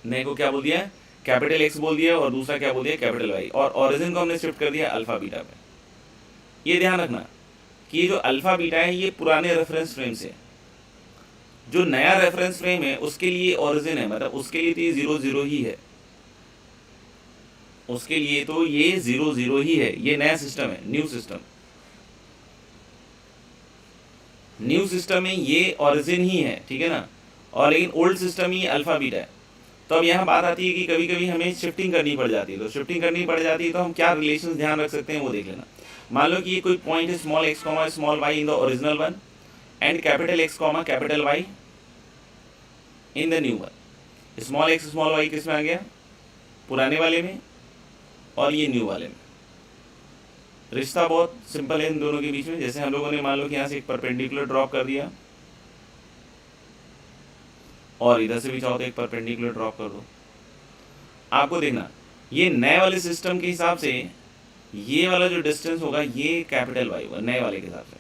नए को क्या बोल दिया है, कैपिटल एक्स बोल दिया, और दूसरा क्या बोल दिया, कैपिटल वाई, और ओरिजिन को हमने शिफ्ट कर दिया अल्फा बीटा पे। ये ध्यान रखना कि ये जो अल्फा बीटा है ये पुराने रेफरेंस फ्रेम से, जो नया रेफरेंस फ्रेम है उसके लिए ओरिजिन है, मतलब उसके लिए तो ये 0 0 ही है, उसके लिए तो ये 0 0 ही है। ये नया सिस्टम है, न्यू सिस्टम, न्यू सिस्टम में ये ओरिजिन ही है, ठीक है ना। और लेकिन ओल्ड सिस्टम ही अल्फा बीटा है। तो अब यहाँ बात आती है कि कभी कभी हमें शिफ्टिंग करनी पड़ जाती है, तो शिफ्टिंग करनी पड़ जाती है तो हम क्या रिलेशन ध्यान रख सकते हैं वो देख लेना। मान लो कि ये कोई पॉइंट है small x comma small y in the original one and capital x comma capital Y in the new one. Small x small y किस में आ गया, पुराने वाले में, और ये न्यू वाले में। रिश्ता बहुत सिंपल है इन दोनों के बीच में। जैसे हम लोगों ने मान लो कि यहाँ से एक परपेंडिकुलर ड्रॉप कर दिया और इधर से भी चाहो तो एक परपेंडिकुलर ड्रॉप कर दो। आपको देखना ये नए वाले सिस्टम के हिसाब से ये वाला जो डिस्टेंस होगा ये कैपिटल वाई होगा नए वाले के हिसाब से,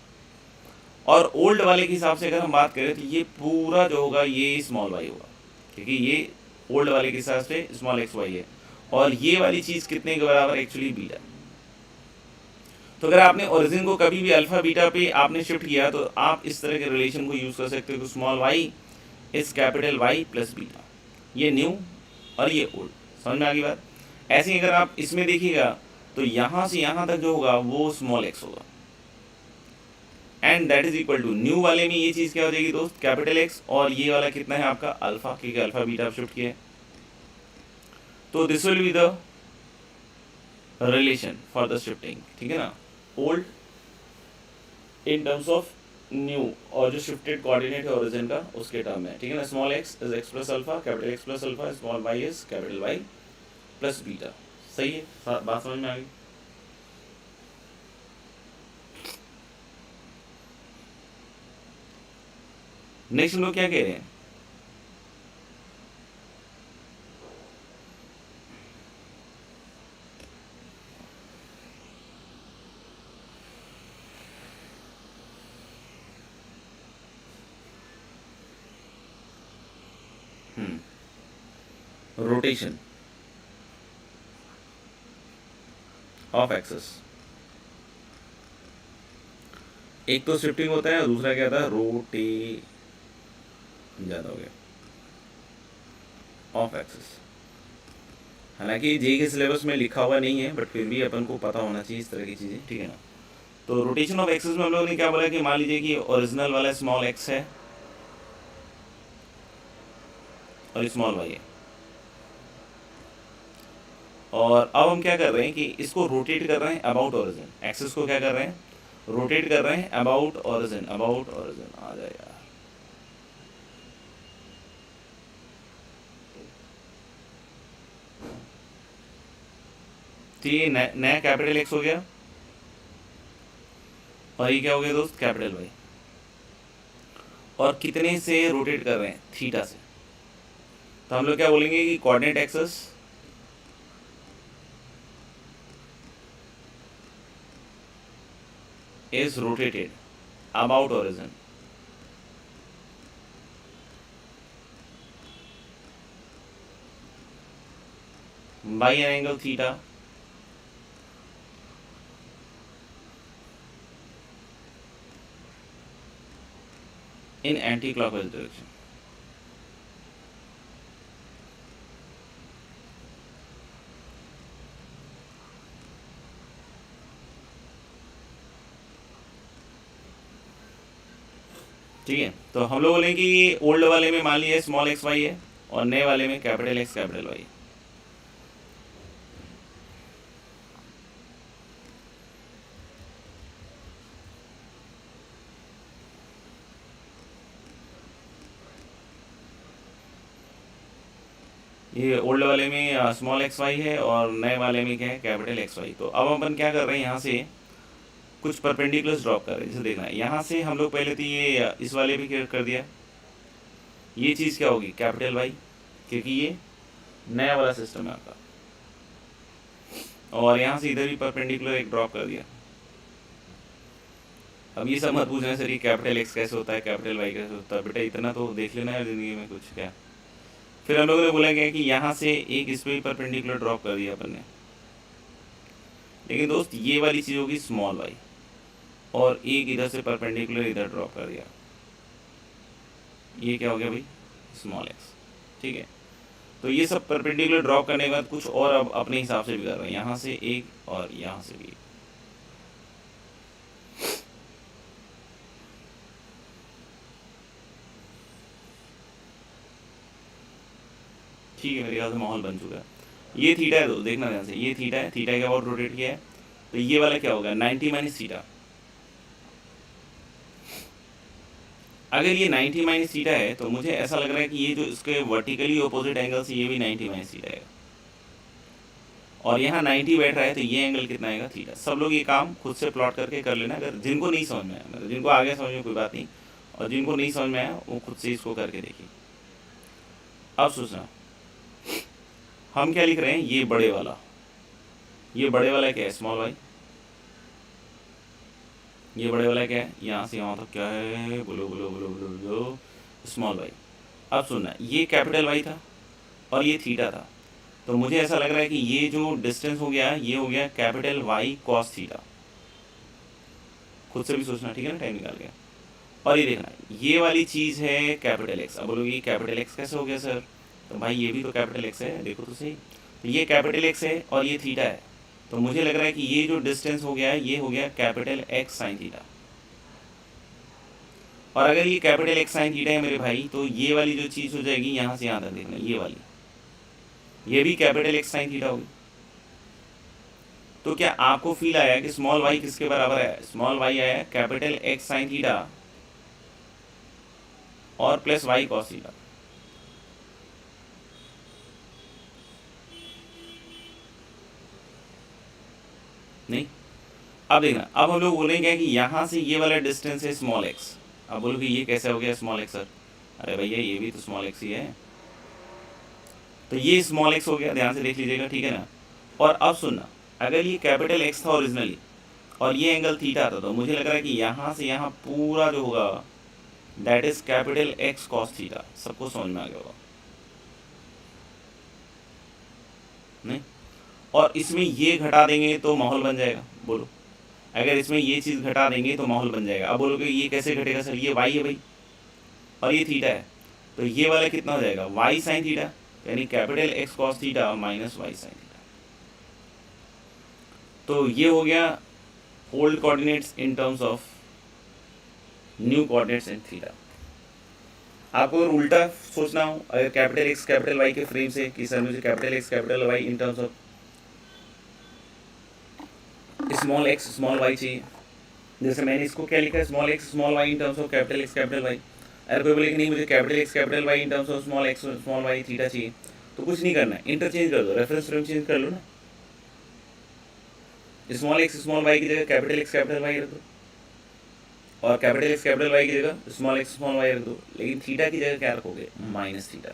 और ओल्ड वाले के हिसाब से अगर हम बात करें तो ये पूरा जो होगा ये स्मॉल वाई होगा, क्योंकि ये ओल्ड वाले के हिसाब से स्मॉल एक्स वाई है, और ये वाली चीज़ कितने के बराबर, एक्चुअली बीटा। तो अगर आपने ओरिजिन को कभी भी अल्फा बीटा पे आपने शिफ्ट किया तो आप इस तरह के रिलेशन को यूज़ कर सकते हो कि small y is capital y plus beta, ये न्यू और ये ओल्ड। समझ में आ गई बात। ऐसे ही अगर आप इसमें देखिएगा तो यहाँ से यहाँ तक जो होगा वो स्मॉल एक्स होगा, and that is equal to new वाले में ये चीज़ क्या हो जाएगी दोस्त, कैपिटल एक्स, और ये वाला कितना है आपका अल्फा, क्योंकि अल्फा बीटा आप शिफ्ट किया है। तो this will be the relation for the shifting, ठीक है ना। Old in terms of new, और जो शिफ्टेड कोऑर्डिनेट है ओरिजिन का उसके टर्म में, ठीक है ना। Small x is x plus alpha, capital x plus alpha, small y is capital y plus beta. सही है, बात समझ में आ गई। नेक्स्ट हम लोग क्या कह रहे हैं, रोटेशन। Of axis. एक तो शिफ्टिंग होता है और दूसरा क्या था, रोटे ज़्यादा हो गया ऑफ एक्सिस। हालांकि जे के सिलेबस में लिखा हुआ नहीं है, बट फिर भी अपन को पता होना चाहिए इस तरह की चीज़ें, ठीक है ना। तो रोटेशन ऑफ एक्सिस में हम लोगों ने क्या बोला कि मान लीजिए कि ओरिजिनल वाला स्मॉल एक्स है और स्मॉल वाई है, और अब हम क्या कर रहे हैं कि इसको रोटेट कर रहे हैं अबाउट ओरिजिन। एक्सिस को क्या कर रहे हैं, रोटेट कर रहे हैं अबाउट ओरिजिन। अबाउट ओरिजिन आ जाए यार, तो ये नया कैपिटल एक्स हो गया और ये क्या हो गया दोस्त, कैपिटल वाई। और कितने से रोटेट कर रहे हैं, थीटा से। तो हम लोग क्या बोलेंगे कि coordinate axis is rotated about origin by an angle theta in anti-clockwise direction। ठीक है, तो हम लोग बोलेंगे कि ओल्ड वाले में मान लिया स्मॉल एक्स वाई है और नए वाले में कैपिटल एक्स कैपिटल वाई। ये ओल्ड वाले में स्मॉल एक्स वाई है और नए वाले में क्या है, कैपिटल एक्स वाई। तो अब अपन क्या कर रहे हैं, यहाँ से कुछ परपेंडिकुलर्स ड्रॉप कर रहे हैं। जैसे देखना है यहाँ से हम लोग पहले तो ये इस वाले भी क्लियर कर दिया, ये चीज़ क्या होगी, कैपिटल वाई, क्योंकि ये नया वाला सिस्टम है आपका। और यहाँ से इधर भी परपेंडिकुलर एक ड्रॉप कर दिया। अब ये सब मत पूछना सर ये कैपिटल एक्स कैसे होता है, कैपिटल वाई कैसे होता है, बेटा इतना तो देख लेना है ज़िंदगी में कुछ क्या। फिर हम लोगों ने बोला गया कि यहाँ से एक इस पर भी परपेंडिकुलर ड्रॉप कर दिया अपन ने। लेकिन दोस्त ये वाली चीज़ होगी स्मॉल वाई, और एक इधर से परपेंडिकुलर इधर ड्रॉप कर दिया, ये क्या हो गया भाई, स्मॉल एक्स। ठीक है, तो ये सब परपेंडिकुलर ड्रॉप करने के बाद कुछ और अब अपने हिसाब से भी कर रहे हैं, यहाँ से एक और यहाँ से भी एक। ठीक है, मेरे ख्याल से माहौल बन चुका है। ये थीटा है, तो देखना ध्यान से, ये थीटा है, थीटा के अबाउट रोटेट किया है, तो ये वाला क्या होगा, 90 माइनस थीटा। अगर ये 90 माइनस थीटा है तो मुझे ऐसा लग रहा है कि ये जो इसके वर्टिकली ऑपोजिट एंगल से ये भी 90 माइनस थीटा है, और यहाँ 90 बैठ रहा है, तो ये एंगल कितना आएगा, थीटा। सब लोग ये काम खुद से प्लॉट करके कर लेना, अगर जिनको नहीं समझ में आया, मतलब जिनको आ गया समझ में कोई बात नहीं, और जिनको नहीं समझ में आया वो खुद से इसको करके देखिए। अब सोचना हम क्या लिख रहे हैं, ये बड़े वाला, ये बड़े वाला क्या है, स्मॉल वाई। ये बड़े वाला क्या है, यहाँ से यहाँ तक क्या है, बोलो बोलो बोलो बोलो बोलो, स्मॉल वाई। अब सुनना, ये कैपिटल वाई था और ये थीटा था, तो मुझे ऐसा लग रहा है कि ये जो डिस्टेंस हो गया ये हो गया कैपिटल वाई कॉस थीटा। खुद से भी सोचना, ठीक है ना, टाइम निकाल के। और ये देखना, ये वाली चीज़ है कैपिटल एक्स। अब बोलोगे कैपिटल एक्स कैसे हो गया सर, तो भाई ये भी तो कैपिटल एक्स है, देखो तो सही। तो ये कैपिटल एक्स है और ये थीटा है, तो मुझे लग रहा है कि ये जो डिस्टेंस हो गया है ये हो गया कैपिटल एक्स साइन थीटा। और अगर ये कैपिटल एक्स साइन थीटा है मेरे भाई, तो ये वाली जो चीज़ हो जाएगी यहाँ से यहाँ तक, देखना ये वाली, ये भी कैपिटल एक्स साइन थीटा होगी। तो क्या आपको फील आया कि स्मॉल वाई किसके बराबर है, स्मॉल वाई आया कैपिटल एक्स साइन थीटा और प्लस वाई कॉस थीटा। नहीं, अब देखना, अब हम लोग बोलेंगे कि यहाँ से ये वाला डिस्टेंस है स्मॉल एक्स। अब बोलोगे ये कैसे हो गया स्मॉल एक्स सर, अरे भैया ये भी तो स्मॉल एक्स ही है, तो ये स्मॉल एक्स हो गया, ध्यान से देख लीजिएगा, ठीक है ना। और अब सुनना, अगर ये कैपिटल एक्स था ओरिजिनली और ये एंगल थीटा था, तो मुझे लग रहा है कि यहाँ से यहाँ पूरा जो होगा that is capital X cos theta. सबको समझ में आ गया होगा नहीं। और इसमें ये घटा देंगे तो माहौल बन जाएगा, बोलो। अगर इसमें ये चीज़ घटा देंगे तो माहौल बन जाएगा। अब बोलोगे ये कैसे घटेगा सर, ये वाई है भाई और ये थीटा है, तो ये वाला कितना हो जाएगा, वाई साइन थीटा, यानी capital X cos theta minus y sine theta. तो ये हो गया old coordinates in terms of new coordinates in theta. आपको अगर उल्टा सोचना हो, अगर कैपिटल एक्स कैपिटल वाई के फ्रेम से कि सर मुझे capital X capital Y in terms of small x small y चाहिए, जैसे मैंने इसको क्या लिखा है, small x small y in terms of capital X capital Y. अगर कोई बोले कि नहीं मुझे capital X capital Y in terms of small x small y theta चाहिए, तो कुछ नहीं करना है, इंटरचेंज कर दो, रेफरेंस फ्रेम चेंज कर लो ना। स्मॉल एक्स स्मॉल वाई की जगह कैपिटल एक्स कैपिटल वाई रख दो, और कैपिटल एक्स कैपिटल वाई की जगह स्मॉल एक्स स्मॉल वाई रख दो। लेकिन थीटा की जगह क्या रखोगे, माइनस थीटा।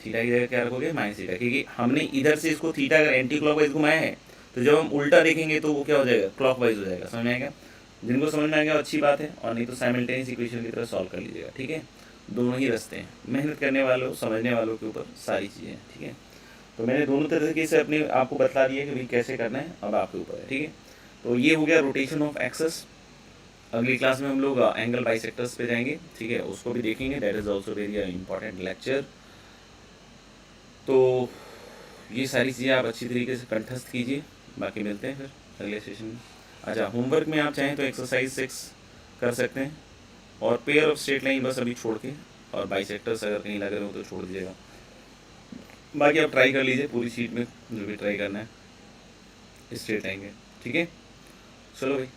थीटा की जगह क्या रखोगे, माइनस थीटा, क्योंकि हमने इधर से इसको थीटा अगर एंटी क्लॉकवाइज घुमाया है, तो जब हम उल्टा देखेंगे तो वो क्या हो जाएगा, क्लॉकवाइज हो जाएगा। समझ में आएगा, जिनको समझ में आ गया अच्छी बात है, और नहीं तो साइमल्टेनियस इक्वेशन की तरह सॉल्व कर लीजिएगा। ठीक है, दोनों ही रास्ते हैं, मेहनत करने वालों समझने वालों के ऊपर सारी चीज़ें। ठीक है, तो मैंने दोनों तरीके से अपने आपको बता दिया कि भाई कैसे करना है, अब आपके ऊपर है। ठीक है, तो ये हो गया रोटेशन ऑफ एक्सेस। अगली क्लास में हम लोग एंगल बाइसेक्टर्स पे जाएंगे। ठीक है, उसको भी देखेंगे, that is also very important lecture. तो ये सारी चीज़ें आप अच्छी तरीके से कंठस्थ कीजिए, बाकी मिलते हैं फिर अगले सेशन में। अच्छा, होमवर्क में आप चाहें तो एक्सरसाइज 6 कर सकते हैं, और पेयर ऑफ स्ट्रेट लाइन बस अभी छोड़ के, और बाइसेक्टर्स अगर कहीं लग रहे हो तो छोड़ दीजिएगा। बाकी आप ट्राई कर लीजिए पूरी शीट में जो भी ट्राई करना है स्ट्रेट लाइन के। ठीक है, चलो भाई।